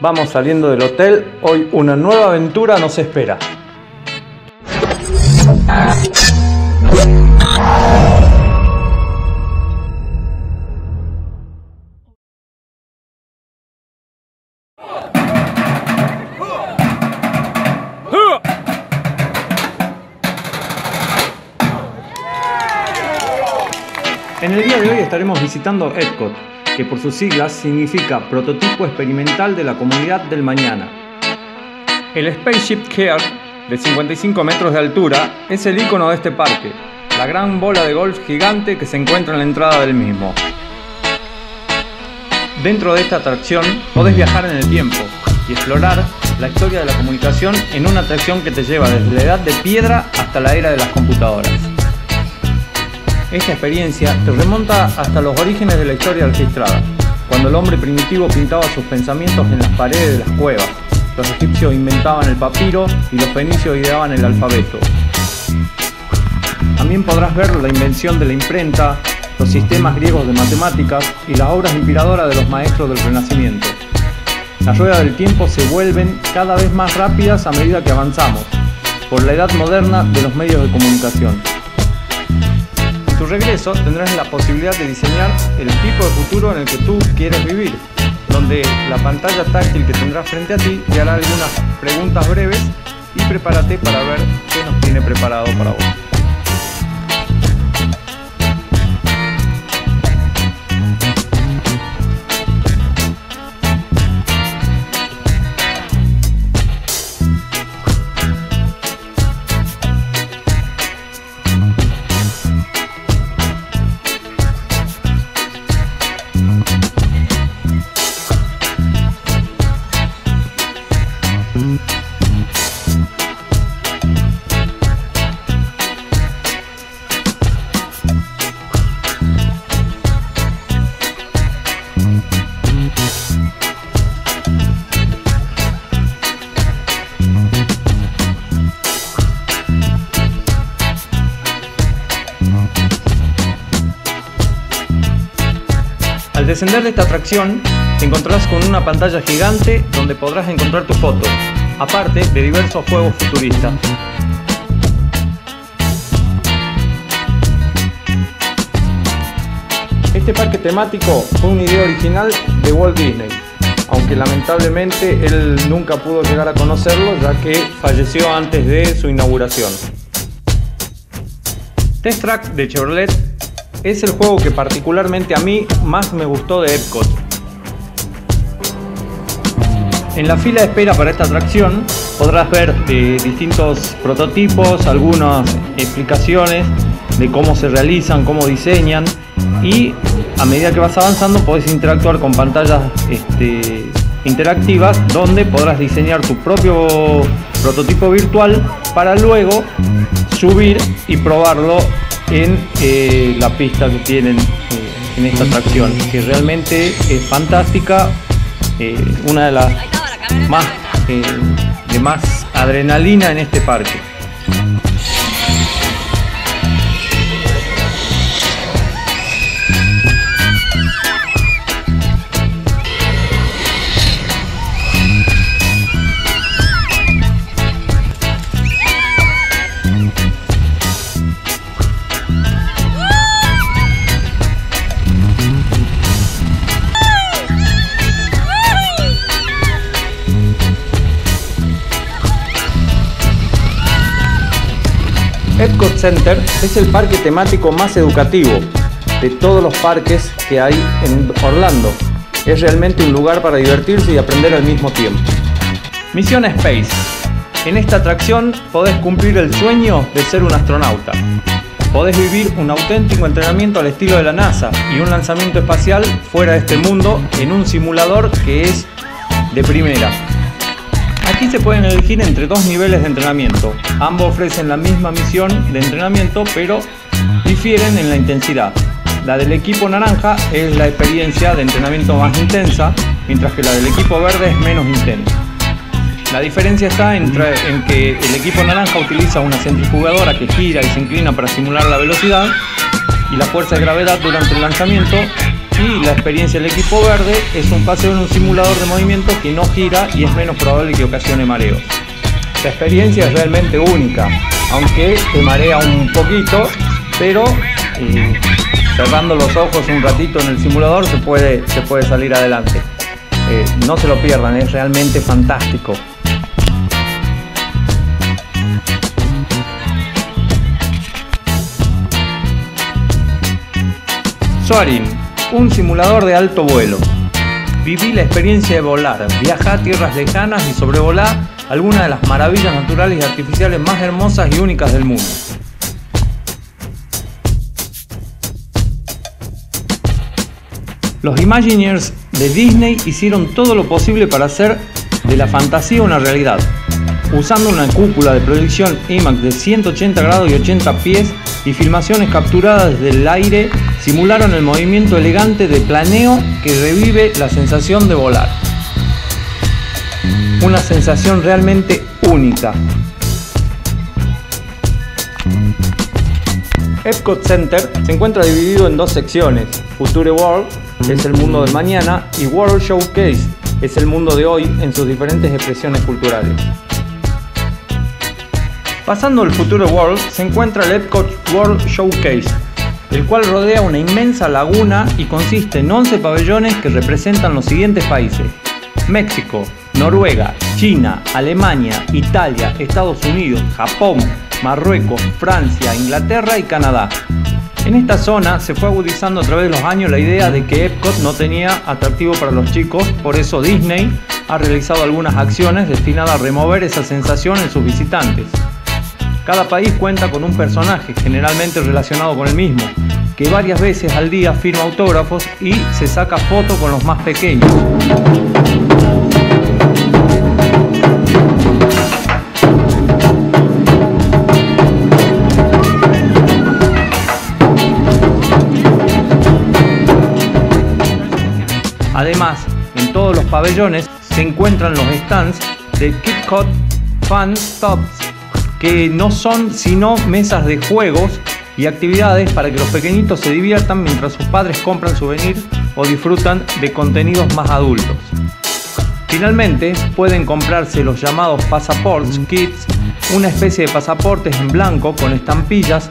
Vamos saliendo del hotel, hoy una nueva aventura nos espera. En el día de hoy estaremos visitando Epcot, que por sus siglas significa Prototipo Experimental de la Comunidad del Mañana. El Spaceship Care, de 55 metros de altura, es el icono de este parque, la gran bola de golf gigante que se encuentra en la entrada del mismo. Dentro de esta atracción podés viajar en el tiempo y explorar la historia de la comunicación en una atracción que te lleva desde la edad de piedra hasta la era de las computadoras. Esta experiencia te remonta hasta los orígenes de la historia registrada, cuando el hombre primitivo pintaba sus pensamientos en las paredes de las cuevas, los egipcios inventaban el papiro y los fenicios ideaban el alfabeto. También podrás ver la invención de la imprenta, los sistemas griegos de matemáticas y las obras inspiradoras de los maestros del Renacimiento. Las ruedas del tiempo se vuelven cada vez más rápidas a medida que avanzamos, por la edad moderna de los medios de comunicación. En tu regreso tendrás la posibilidad de diseñar el tipo de futuro en el que tú quieres vivir, donde la pantalla táctil que tendrás frente a ti te hará algunas preguntas breves y prepárate para ver qué nos tiene preparado para vos. Al descender de esta atracción, te encontrarás con una pantalla gigante donde podrás encontrar tus fotos, aparte de diversos juegos futuristas. Este parque temático fue una idea original de Walt Disney, aunque lamentablemente él nunca pudo llegar a conocerlo ya que falleció antes de su inauguración. Test Track de Chevrolet es el juego que particularmente a mí más me gustó de Epcot. En la fila de espera para esta atracción podrás ver distintos prototipos, algunas explicaciones de cómo se realizan, cómo diseñan, y a medida que vas avanzando podés interactuar con pantallas interactivas donde podrás diseñar tu propio prototipo virtual para luego subir y probarlo en la pista que tienen en esta atracción, que realmente es fantástica, una de las más de más adrenalina en este parque. Epcot Center es el parque temático más educativo de todos los parques que hay en Orlando. Es realmente un lugar para divertirse y aprender al mismo tiempo. Misión Space. En esta atracción podés cumplir el sueño de ser un astronauta. Podés vivir un auténtico entrenamiento al estilo de la NASA y un lanzamiento espacial fuera de este mundo en un simulador que es de primera. Aquí se pueden elegir entre dos niveles de entrenamiento. Ambos ofrecen la misma misión de entrenamiento, pero difieren en la intensidad. La del equipo naranja es la experiencia de entrenamiento más intensa, mientras que la del equipo verde es menos intensa. La diferencia está en que el equipo naranja utiliza una centrifugadora que gira y se inclina para simular la velocidad y la fuerza de gravedad durante el lanzamiento, Y la experiencia del equipo verde es un paseo en un simulador de movimiento que no gira y es menos probable que ocasione mareos. La experiencia es realmente única, aunque te marea un poquito, pero cerrando los ojos un ratito en el simulador se puede salir adelante. No se lo pierdan, es realmente fantástico. Soaring, un simulador de alto vuelo. Viví la experiencia de volar, viajar a tierras lejanas y sobrevolar algunas de las maravillas naturales y artificiales más hermosas y únicas del mundo. Los Imagineers de Disney hicieron todo lo posible para hacer de la fantasía una realidad. Usando una cúpula de proyección IMAX de 180 grados y 80 pies y filmaciones capturadas desde el aire, simularon el movimiento elegante de planeo que revive la sensación de volar. Una sensación realmente única. Epcot Center se encuentra dividido en dos secciones: Future World, que es el mundo del mañana, y World Showcase, es el mundo de hoy en sus diferentes expresiones culturales. Pasando el Future World se encuentra el Epcot World Showcase, el cual rodea una inmensa laguna y consiste en 11 pabellones que representan los siguientes países: México, Noruega, China, Alemania, Italia, Estados Unidos, Japón, Marruecos, Francia, Inglaterra y Canadá. En esta zona se fue agudizando a través de los años la idea de que Epcot no tenía atractivo para los chicos, por eso Disney ha realizado algunas acciones destinadas a remover esa sensación en sus visitantes. Cada país cuenta con un personaje, generalmente relacionado con el mismo, que varias veces al día firma autógrafos y se saca foto con los más pequeños. Además, en todos los pabellones se encuentran los stands de KitKat Fun Stops, que no son sino mesas de juegos y actividades para que los pequeñitos se diviertan mientras sus padres compran souvenirs o disfrutan de contenidos más adultos. Finalmente, pueden comprarse los llamados Passports Kids, una especie de pasaportes en blanco con estampillas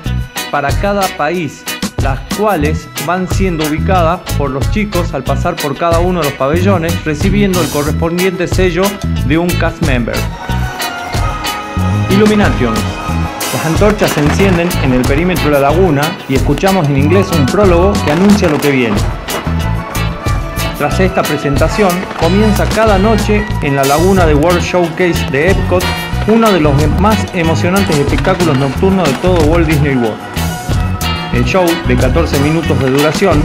para cada país, las cuales van siendo ubicadas por los chicos al pasar por cada uno de los pabellones, recibiendo el correspondiente sello de un cast member. Illuminations. Las antorchas se encienden en el perímetro de la laguna y escuchamos en inglés un prólogo que anuncia lo que viene. Tras esta presentación, comienza cada noche en la laguna de World Showcase de Epcot uno de los más emocionantes espectáculos nocturnos de todo Walt Disney World. El show, de 14 minutos de duración,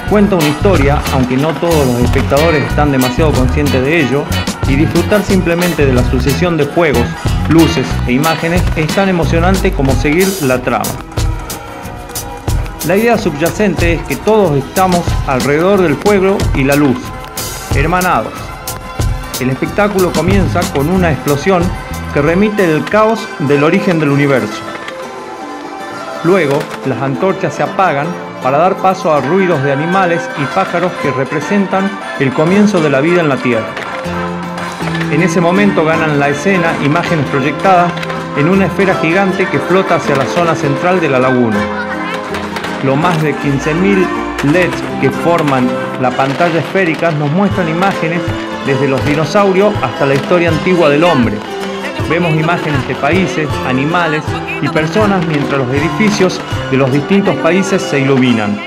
cuenta una historia, aunque no todos los espectadores están demasiado conscientes de ello, y disfrutar simplemente de la sucesión de juegos, luces e imágenes es tan emocionante como seguir la trama. La idea subyacente es que todos estamos alrededor del fuego y la luz, hermanados. El espectáculo comienza con una explosión que remite el caos del origen del universo. Luego, las antorchas se apagan para dar paso a ruidos de animales y pájaros que representan el comienzo de la vida en la Tierra. En ese momento ganan la escena imágenes proyectadas en una esfera gigante que flota hacia la zona central de la laguna. Los más de 15.000 LEDs que forman la pantalla esférica nos muestran imágenes desde los dinosaurios hasta la historia antigua del hombre. Vemos imágenes de países, animales y personas mientras los edificios de los distintos países se iluminan.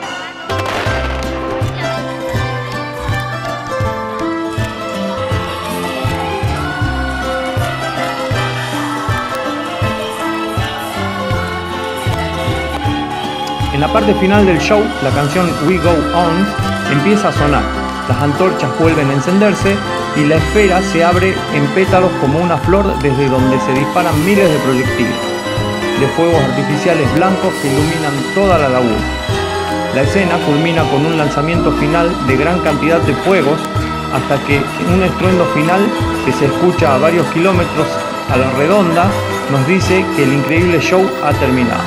En la parte final del show, la canción We Go On empieza a sonar. Las antorchas vuelven a encenderse y la esfera se abre en pétalos como una flor desde donde se disparan miles de proyectiles de fuegos artificiales blancos que iluminan toda la laguna. La escena culmina con un lanzamiento final de gran cantidad de fuegos hasta que un estruendo final que se escucha a varios kilómetros a la redonda nos dice que el increíble show ha terminado.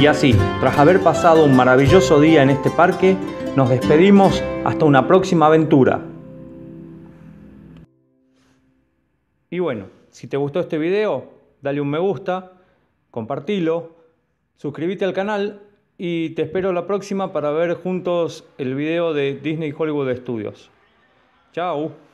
Y así, tras haber pasado un maravilloso día en este parque, nos despedimos hasta una próxima aventura. Y bueno, si te gustó este video, dale un me gusta, compartilo, suscríbete al canal y te espero la próxima para ver juntos el video de Disney Hollywood Studios. Chao.